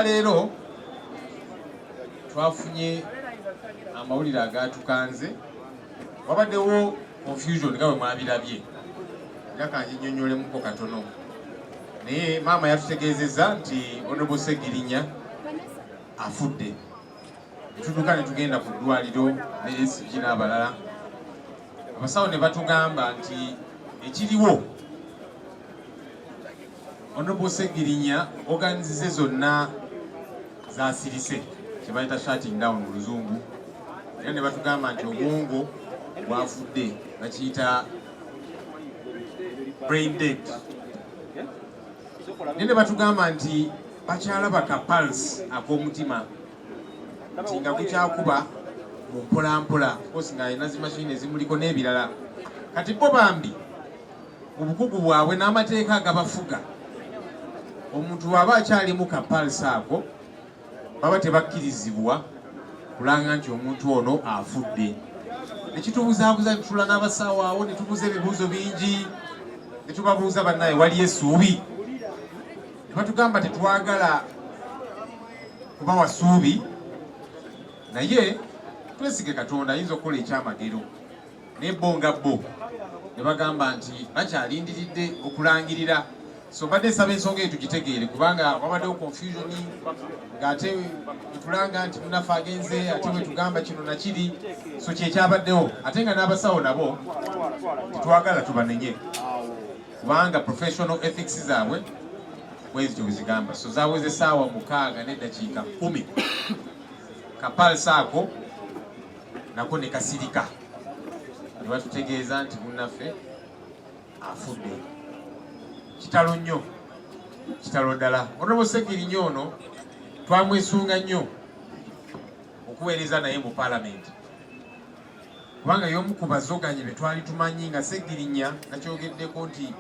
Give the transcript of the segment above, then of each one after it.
Leero twafunye amawulire agatukanze, wabaddewo confusion nga bwe mwabirabye, era kanjinyonnyolemuko katono. Naye maama yatutegeezezza nti Honorable Sseggirinya afudde. Tutuuka ne tugenda ku ddwaliro ne SG n'abalala. Abasawo ne batugamba nti ekiriwo Honorable Sseggirinya organize zonna zasirise kyebayita shutting down mu Luzungu, era ne batugamba nti obwongo bwafudde, bakiyita brain dead. Ne batugamba nti bakyalaba ka pulse ak'omutima nti nga gukyakuba mu mpolampola, kosi nga alina zimashini ezimuliko n'ebirala. Kati bo bambi mu bukugu bwabwe n'amateeka agabafuga, omuntu bw'aba akyalimu ka pulse ako baba tebakkirizibwa kulanga nti omuntu ono afudde. Nekitubuzaabuza netutula n'abasawo awo ne tubuuza ebibuuzo bingi, ne tubabuuza bannaye wali essuubi? Ne batugamba tetwagala kubawa ssuubi, naye twesige Katonda ayinza okukola ekyamagero. Naye bo nga bo ne bagamba nti bakyalindiridde okulangirira. So badde nsaba ensonga eyo tugitegeere, kubanga wabaddewo confusion ng'ate etulanga nti munaffe agenze ate bwe tugamba kino nakiri, so kyekyabaddewo. Ate nga n'abasawo nabo tetwagala tubanenye, kubanga professional ethics zaabwe bwezityo bwezigamba. So zaaweza essaawa 6 n'eddakiika 10, kapalisi ako nako ne kasirika, ne batutegeeza nti munnaffe afudde. Kitalo nnyo, kitalo ddala. Honorable Sseggirinya ono twamwesunga nnyo okuweereza naye mu Parliament, kubanga y'omu ku bazoganye be twali tumanyi nga Sseggirinya nakyogeddeko nti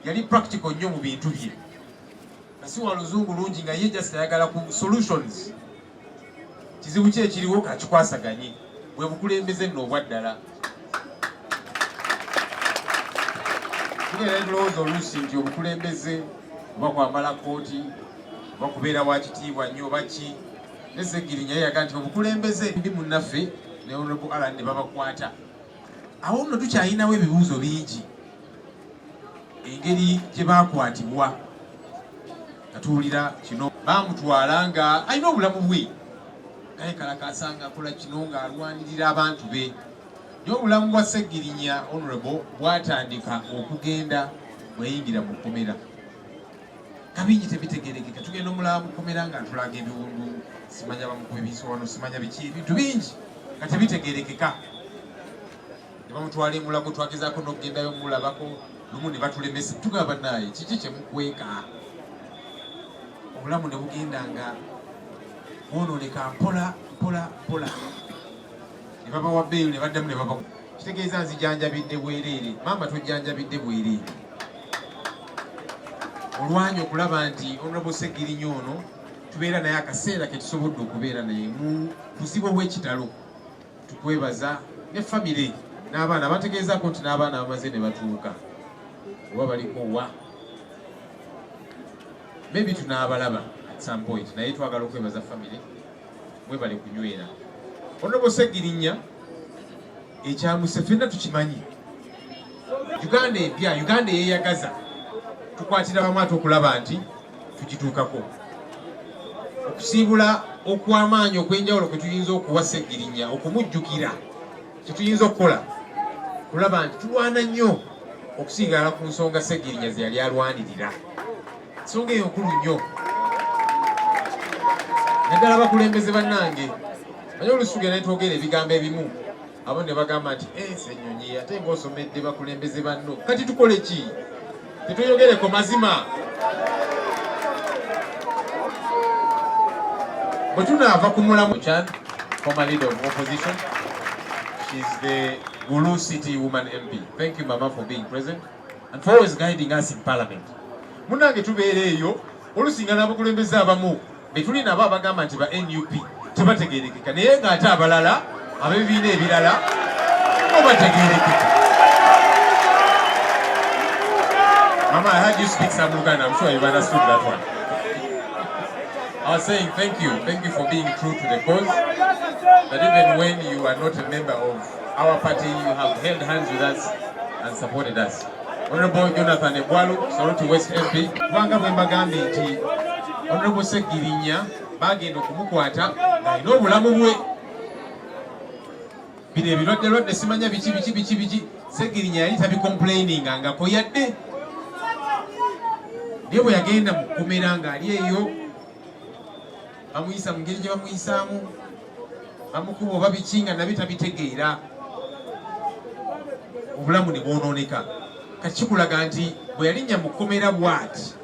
yali practical nnyo mu bintu bye, nga si wa luzungu lungi, nga ye just ayagala ku solutions. Kizibu ki ekiriwo kakikwasaganye, bwe bukulembeze nno obwa ddala. Tugenda endowooza oluusi nti obukulembeze oba kwambala kooti oba kubeera wa kitiibwa nnyo oba ki, ne Sseggirinya yayaga nti obukulembeze ndi munnaffe ne Honorable Allan ne babakwata. Awo nno tukyayinawo ebibuuzo bingi, engeri gye baakwatibwa. Katuwulira kino baamutwala nga alina obulamu bwe, naye kalakaasa nga akola kino ng'alwanirira abantu be. Naye obulamu bwa Sseggirinya Honorable bwatandika okugenda bweyingira mu kkomera. Kabingi tebitegerekeka, tugenda omulaba mu kkomera nga ntulaga ebiwundu, simanya bamukuba ebisowano, simanya biki, ebintu bingi nga tebitegerekeka. Ne bamutwala e Mulago, twagezaako n'okugendayo mulabako, lumu ne batulemesa. Tugamba naye kiki kye mukweka? Obulamu ne bugenda nga bwonooneka mpola mpola mpola. Ne babawa bbeeyo ne baddamu ne baba. Kitegeeza nzijanjabidde bwereere. Maama tojjanjabidde bwereere. Olwanyi okulaba nti Honorable Sseggirinya ono tubeera naye akaseera ke tusobodde okubeera naye mu buzibu bw'ekitalo. Tukwebaza ne famire n'abaana bategeezaako nti n'abaana bamaze ne batuuka oba baliko wa. Maybe tunaabalaba at some point, naye twagala okwebaza famire mwebale kunywera. Honorable Sseggirinya ekyamuse ffenna tukimanyi. Uganda empya, Uganda eyeeyagaza, tukwatira bamu ate okulaba nti tugituukako. Okusiibula okw'amaanyi okw'enjawulo kwe tuyinza okuwa Sseggirinya, okumujjukira kye tuyinza okukola, kulaba nti tulwana nnyo okusigala ku nsonga Sseggirinya ze yali alwanirira. Ensonga eyo nkulu nnyo. Naddala abakulembeze bannange, manyi oluusi tugenda ne twogera ebigambo ebimu, abo ne bagamba nti Ssenyonyi ate ng'osomedde bakulembeze banno, kati tukole ki? Tetuyogereko mazima. Bwe tunaava ku mulamu Chan, former leader of opposition, she's the Gulu City Woman MP. Thank you, Mama, for being present and for always guiding us in Parliament. Munange tubeera eyo, oluusi nga n'abakulembeze abamu be tuli nabo abagamba nti ba NUP tebategeerekeka, naye ng'ate abalala ab'ebibiina ebirala bo bategeerekeka. Mama, I heard you speak some Luganda. I'm sure you've understood that one. I was saying thank you for being true to the cause. That even when you are not a member of our party, you have held hands with us and supported us. Honorable Jonathan Ebwalu, Soroti West MP. Kubanga bwe mbagambye nti Honorable Segirinya bagenda okumukwata ng'alina obulamu bwe. Bino ebirwadde simanya biki Segirinya yali tabikomplaining ngako yadde. Naye bwe yagenda mu kkomera ng'ali eyo bamuyisa mu ngeri gye bamuyisaamu bamukuba oba biki nga nabyo tabitegeera obulamu ne bwonooneka. Kati kikulaga nti bwe yalinnya mu kkomera bw'ati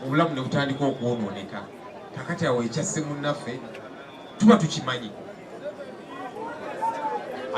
obulamu ne butandika okwonooneka. Kakati awo ekyasse munnaffe tuba tukimanyi.